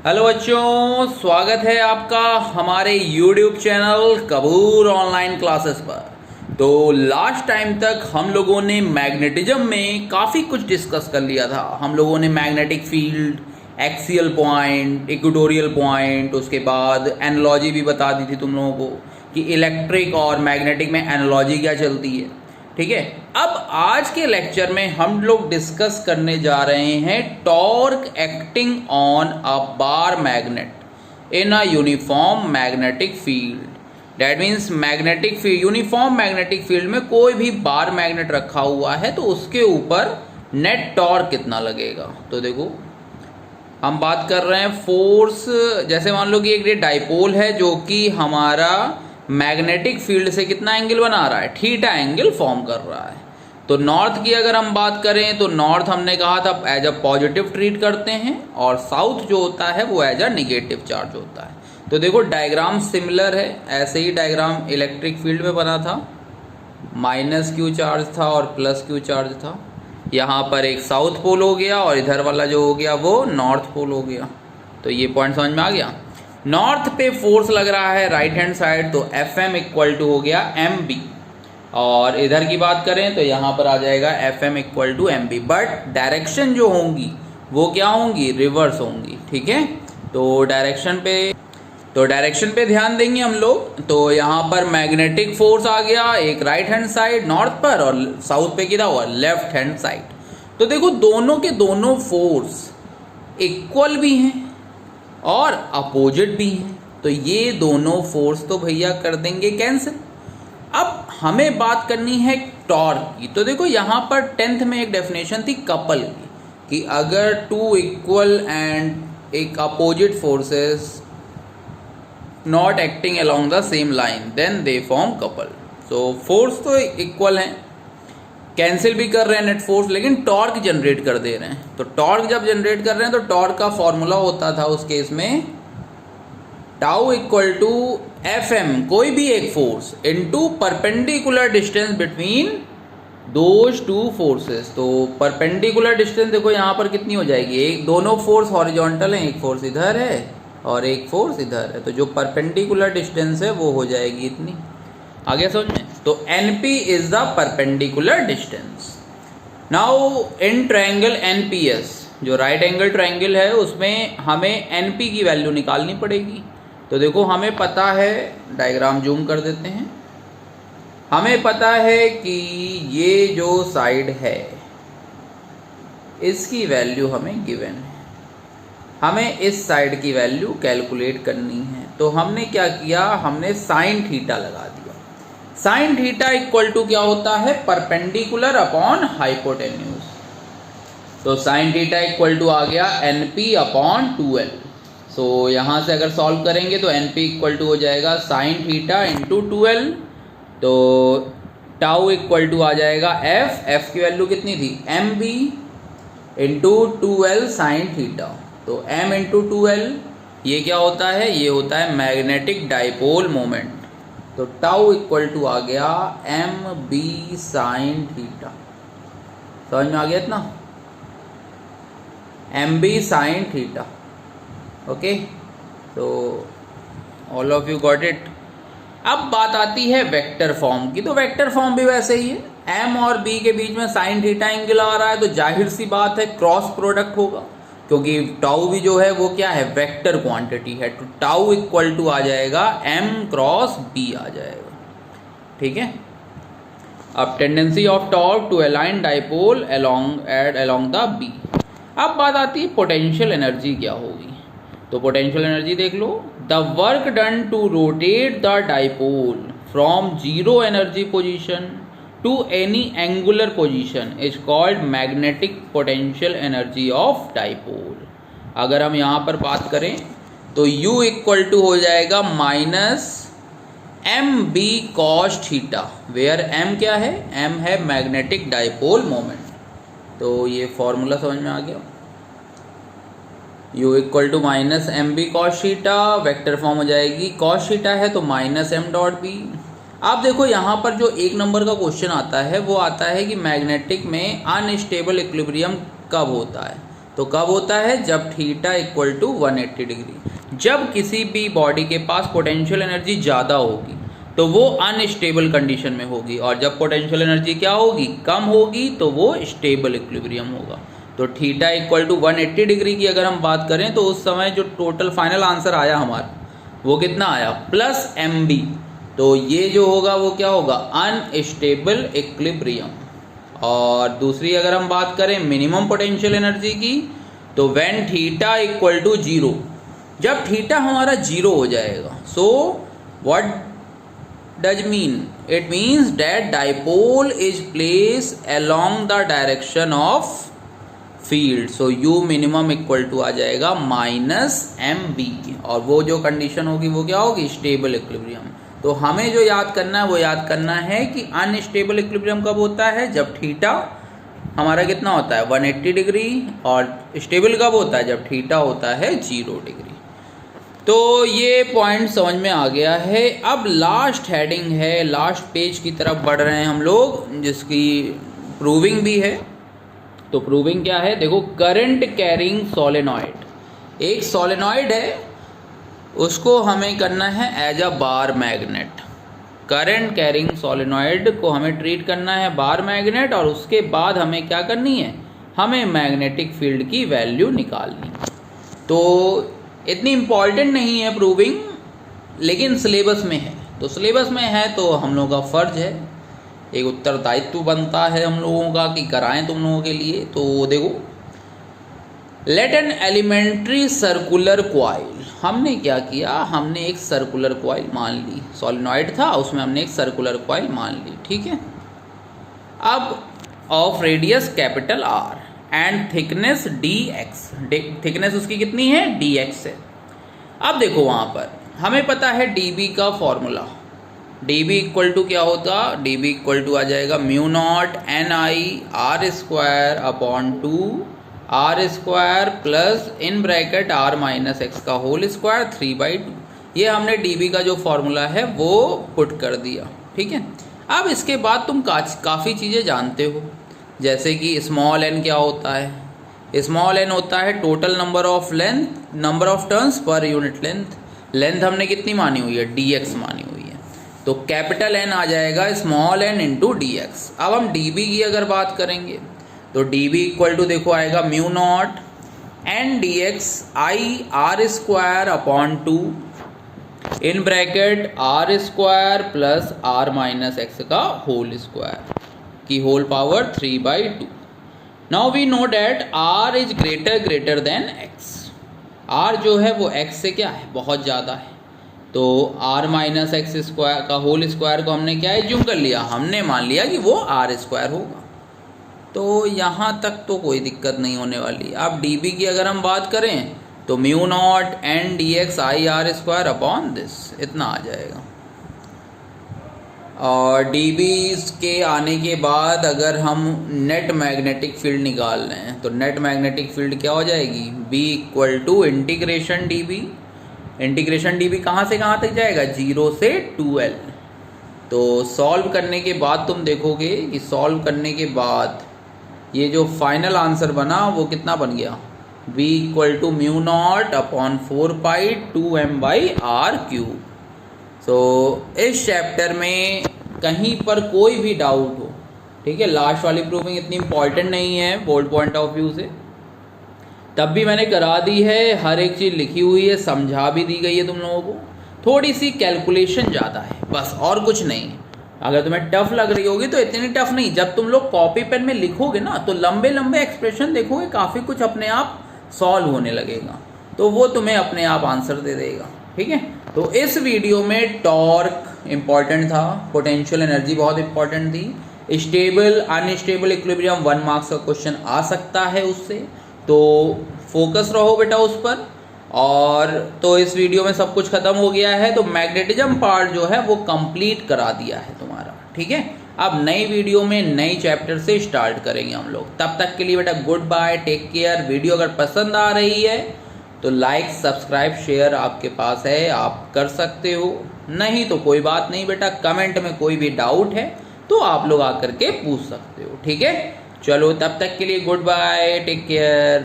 Hello बच्चों, स्वागत है आपका हमारे YouTube चैनल कबूर ऑनलाइन क्लासेस पर। तो लास्ट टाइम तक हम लोगों ने मैग्नेटिज्म में काफ़ी कुछ डिस्कस कर लिया था। हम लोगों ने magnetic field, axial point, equatorial point, उसके बाद एनालॉजी भी बता दी थी तुम लोगों को कि इलेक्ट्रिक और मैग्नेटिक में एनालॉजी क्या चलती है। ठीक है, अब आज के लेक्चर में हम लोग डिस्कस करने जा रहे हैं torque acting on a bar magnet in a uniform magnetic field. That means magnetic field, uniform magnetic field में कोई भी बार मैग्नेट रखा हुआ है तो उसके ऊपर नेट टॉर्क कितना लगेगा। तो देखो, हम बात कर रहे हैं फोर्स। जैसे मान लो कि एक डाइपोल है जो कि हमारा मैग्नेटिक फील्ड से कितना एंगल बना रहा है, थीटा एंगल फॉर्म कर रहा है। तो नॉर्थ की अगर हम बात करें तो नॉर्थ हमने कहा था एज अ पॉजिटिव ट्रीट करते हैं और साउथ जो होता है वो एज अ निगेटिव चार्ज होता है। तो देखो डायग्राम सिमिलर है, ऐसे ही डायग्राम इलेक्ट्रिक फील्ड में बना था। माइनस क्यू चार्ज था और प्लस क्यू चार्ज था। यहाँ पर एक साउथ पोल हो गया और इधर वाला जो हो गया वो नॉर्थ पोल हो गया। तो ये पॉइंट समझ में आ गया। नॉर्थ पे फोर्स लग रहा है राइट हैंड साइड, तो एफ एम इक्वल टू हो गया एम बी। और इधर की बात करें तो यहाँ पर आ जाएगा F M equal to M B, but direction जो होंगी वो क्या होंगी, रिवर्स होंगी। ठीक है, तो डायरेक्शन पे ध्यान देंगे हम लोग। तो यहाँ पर मैग्नेटिक फोर्स आ गया एक राइट हैंड साइड नॉर्थ पर और साउथ पे किधर हुआ, लेफ्ट हैंड साइड। तो देखो दोनों के दोनों फोर्स इक्वल भी हैं और अपोजिट भी हैं, तो ये दोनों फोर्स तो भैया कर देंगे कैंसिल। अब हमें बात करनी है टॉर्क की। तो देखो यहाँ पर 10th में एक डेफिनेशन थी कपल की, कि अगर टू इक्वल एंड एक opposite forces not acting along the same line then they form couple. So force तो इक्वल हैं, कैंसिल भी कर रहे हैं नेट फोर्स, लेकिन टॉर्क जनरेट कर दे रहे हैं। तो टॉर्क जब जनरेट कर रहे हैं तो टॉर्क का फॉर्मूला होता था उस केस में tau equal to F M, कोई भी एक force, into perpendicular distance between those two forces. तो परपेंडिकुलर डिस्टेंस देखो यहाँ पर कितनी हो जाएगी, एक दोनों फोर्स हॉरिजॉन्टल है, एक फोर्स इधर है और एक फोर्स इधर है, तो जो परपेंडिकुलर डिस्टेंस है वो हो जाएगी इतनी। आगे समझ में। तो NP is the perpendicular distance. Now in triangle NPS, जो राइट एंगल ट्रायंगल है उसमें हमें NP की वैल्यू निकालनी पड़ेगी। तो देखो हमें पता है, डायग्राम जूम कर देते हैं, हमें पता है कि ये जो साइड है इसकी वैल्यू हमें गिवन है, हमें इस साइड की वैल्यू कैलकुलेट करनी है। तो हमने क्या किया, हमने साइन थीटा लगा दिया। साइन थीटा इक्वल टू क्या होता है, परपेंडिकुलर अपॉन हाइपोटेन्यूज। तो साइन थीटा इक्वल टू आ गया NP अपॉन 2L। सो यहाँ से अगर सॉल्व करेंगे तो NP इक्वल टू हो जाएगा साइन थीटा इंटू 2L। तो टाउ इक्वल टू आ जाएगा F की वैल्यू कितनी थी, MB into 2L sine theta. तो M इंटू 2L ये क्या होता है, ये होता है मैग्नेटिक डाइपोल मोमेंट। तो टाउ इक्वल टू आ गया MB साइन थीटा। समझ में आ गया इतना, MB साइन थीटा। ओके, तो all of you got it. अब बात आती है वेक्टर फॉर्म की। तो वेक्टर फॉर्म भी वैसे ही है, M और B के बीच में साइन थीटा एंगल आ रहा है तो जाहिर सी बात है क्रॉस प्रोडक्ट होगा, क्योंकि टाउ भी जो है वो क्या है, वेक्टर क्वांटिटी है। तो टाउ इक्वल टू आ जाएगा M क्रॉस B आ जाएगा। ठीक है, अब tendency of torque to align dipole along the B। अब बात आती है पोटेंशियल एनर्जी क्या होगी। तो पोटेंशियल एनर्जी देख लो, the work done to rotate the dipole from zero energy position to any angular position is called magnetic potential energy of dipole। अगर हम यहाँ पर बात करें तो U इक्वल टू हो जाएगा minus MB cos theta, where M क्या है, M है मैग्नेटिक डाइपोल मोमेंट। तो ये फॉर्मूला समझ में आ गया, U equal to minus MB cos theta, vector form हो जाएगी cos थीटा है तो माइनस M डॉट B। आप देखो यहाँ पर जो एक नंबर का क्वेश्चन आता है वो आता है कि मैग्नेटिक में अनस्टेबल इक्विलिब्रियम कब होता है। तो कब होता है? जब थीटा इक्वल टू 180 डिग्री। जब किसी भी बॉडी के पास पोटेंशियल एनर्जी ज़्यादा होगी तो वो अनस्टेबल कंडीशन में होगी, और जब पोटेंशियल एनर्जी क्या होगी? कम होगी, तो वो स्टेबल इक्विलिब्रियम होगा। तो थीटा इक्वल टू 180 डिग्री की अगर हम बात करें तो उस समय जो टोटल फाइनल आंसर आया हमारा वो कितना आया? Plus mb। तो ये जो होगा वो क्या होगा? Unstable equilibrium. और दूसरी अगर हम बात करें मिनिमम पोटेंशियल एनर्जी की, तो व्हेन थीटा इक्वल टू 0, जब थीटा हमारा 0 हो जाएगा, so what does mean? It means that dipole is placed along the direction of field, so U minimum equal to आ जाएगा -mb, और वो जो कंडीशन होगी वो क्या होगी? Stable equilibrium. तो हमें जो याद करना है वो याद करना है कि अनस्टेबल इक्विलिब्रियम कब होता है? जब थीटा हमारा कितना होता है? 180 डिग्री। और स्टेबल कब होता है? जब थीटा होता है 0 डिग्री। तो ये पॉइंट समझ में आ गया है। अब लास्ट हेडिंग है, लास्ट पेज की तरफ बढ़ रहे हैं हम लोग, जिसकी प्रूविंग भी है। तो प्रूविंग क्या है? देखो, करंट कैरिंग सोलेनॉइड, एक सोलेनॉइड है, उसको हमें करना है as a bar magnet. Current carrying solenoid को हमें ट्रीट करना है बार मैग्नेट, और उसके बाद हमें क्या करनी है? हमें मैग्नेटिक फील्ड की वैल्यू निकालनी। तो इतनी इम्पॉर्टेंट नहीं है प्रूविंग, लेकिन सिलेबस में है। तो सिलेबस में है तो हम लोगों का फ़र्ज है, एक उत्तरदायित्व बनता है हम लोगों का कि कराएं तुम लोगों के लिए। तो देखो, let an elementary circular coil, हमने क्या किया? हमने एक सर्कुलर क्वाइल मान ली, सोलेनॉइड था उसमें हमने एक सर्कुलर क्वाइल मान ली, ठीक है। अब of radius capital R and thickness dx, thickness उसकी कितनी है? dx है। अब देखो वहाँ पर हमें पता है dB का फॉर्मूला, dB इक्वल टू क्या होता? dB इक्वल टू आ जाएगा mu naught NI R square upon 2 R square plus इन ब्रैकेट R माइनस एक्स का होल स्क्वायर 3/2। ये हमने dB का जो फॉर्मूला है वो पुट कर दिया, ठीक है। अब इसके बाद तुम काफ़ी चीज़ें जानते हो, जैसे कि स्मॉल n क्या होता है? स्मॉल n होता है total number of length, number of turns per unit length. Length हमने कितनी मानी हुई है? dx मानी हुई है। तो कैपिटल N आ जाएगा स्मॉल n इंटू dx। अब हम dB की अगर बात करेंगे तो dB इक्वल टू देखो आएगा mu naught n dx I R square upon 2 in bracket R square plus R minus x का होल स्क्वायर की whole power 3/2। Now we know that R is greater than x। R जो है वो x से क्या है? बहुत ज़्यादा है। तो R माइनस एक्स स्क्वायर का होल स्क्वायर को हमने क्या एज्यूम कर लिया? हमने मान लिया कि वो R स्क्वायर होगा। तो यहाँ तक तो कोई दिक्कत नहीं होने वाली। अब dB की अगर हम बात करें तो mu naught n dx I R square upon this, इतना आ जाएगा। और dB के आने के बाद अगर हम नेट मैग्नेटिक फील्ड निकाल रहे हैं तो नेट मैग्नेटिक फील्ड क्या हो जाएगी? B equal to integration dB। Integration dB कहाँ से कहाँ तक जाएगा? 0 से 2L। तो सॉल्व करने के बाद तुम देखोगे कि सॉल्व करने के बाद ये जो फाइनल आंसर बना वो कितना बन गया? B equal to mu naught upon 4 2m/r³। So इस चैप्टर में कहीं पर कोई भी डाउट हो, ठीक है, लास्ट वाली प्रूविंग इतनी इंपॉर्टेंट नहीं है बोल्ड पॉइंट ऑफ व्यू से, तब भी मैंने करा दी है। हर एक चीज़ लिखी हुई है, समझा भी दी गई है तुम लोगों को। थोड़ी सी कैलकुलेशन ज़्यादा है बस, और कुछ नहीं। अगर तुम्हें टफ लग रही होगी तो इतनी टफ नहीं। जब तुम लोग कॉपी पेन में लिखोगे ना तो लंबे लंबे एक्सप्रेशन देखोगे, काफ़ी कुछ अपने आप सॉल्व होने लगेगा, तो वो तुम्हें अपने आप आंसर दे देगा, ठीक है। तो इस वीडियो में टॉर्क इम्पॉर्टेंट था, पोटेंशियल एनर्जी बहुत इंपॉर्टेंट थी, स्टेबल अनस्टेबल इक्विलिब्रियम 1 मार्क्स का क्वेश्चन आ सकता है उससे, तो फोकस रहो बेटा उस पर। और तो इस वीडियो में सब कुछ खत्म हो गया है। तो मैग्नेटिज्म पार्ट जो है वो कंप्लीट करा दिया है तुम्हारा, ठीक है। अब नई वीडियो में नई चैप्टर से स्टार्ट करेंगे हम लोग। तब तक के लिए बेटा good bye, take care. Video अगर पसंद आ रही है तो लाइक सब्सक्राइब शेयर आपके पास है, आप कर सकते हो। नहीं तो कोई बात नहीं बेटा, कमेंट में कोई भी डाउट है तो आप लोग आकर के पूछ सकते हो, ठीक है। चलो तब तक के लिए गुड बाय, टेक केयर।